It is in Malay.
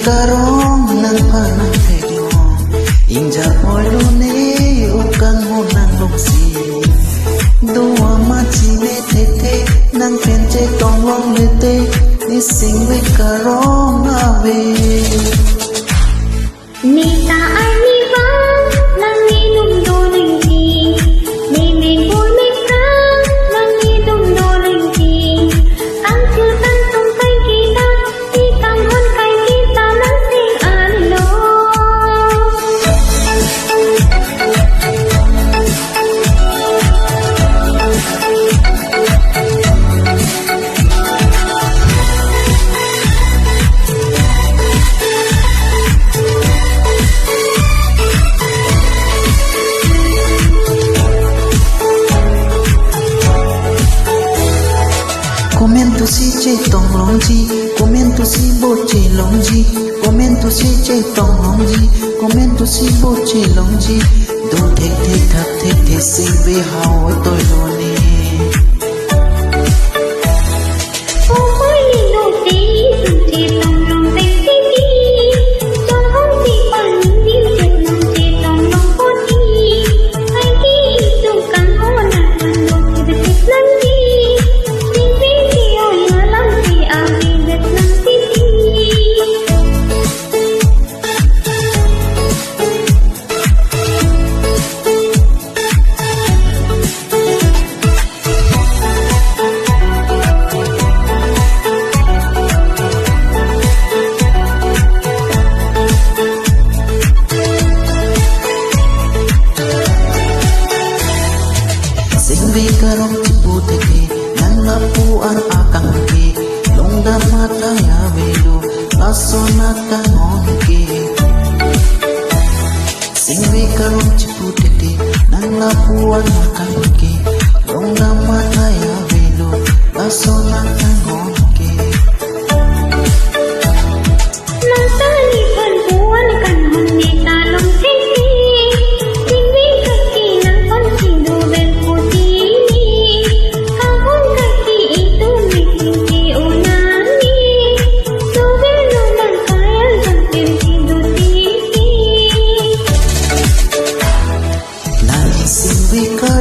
karong ng panagpego Inja polune ukang munang lungsi Dua macine tete nang penche tonglong lete Nising we karong awe Nita ay nibang nang inumdoleng di Niming bulmikang nang idumdoleng di Ang syutan tong kay kita Ikamon kay kita nang sing anlo Komento si che tong long ji Komento si bo che long ji Komento si che tong long ji Komento si bo che long ji Do te te ta te te sing be hao tôi lo ne Ôi lô tí sung chi tong long teng ti ti Trong hong ti pan ni sung long chi tong long po ti Ay ki sung kang ho na kang lo ki de tit lang ti Sing sing ti o ya lang ti a ki det lang ti ti Sing be karong cipu teke Nang lapuan akang ke Longda mata ya velo Laso na kangon ke Sing be karong cipu teke Nang lapuan akang ke Longda mata ya velo Laso na kangon ke Nang talipan buwan kan hon ni talong titi Singwi kaki nang pancing dobel putini Kahon kaki itu miting ki unani Dobel naman kaya jampir tido titi Lagi sing be karong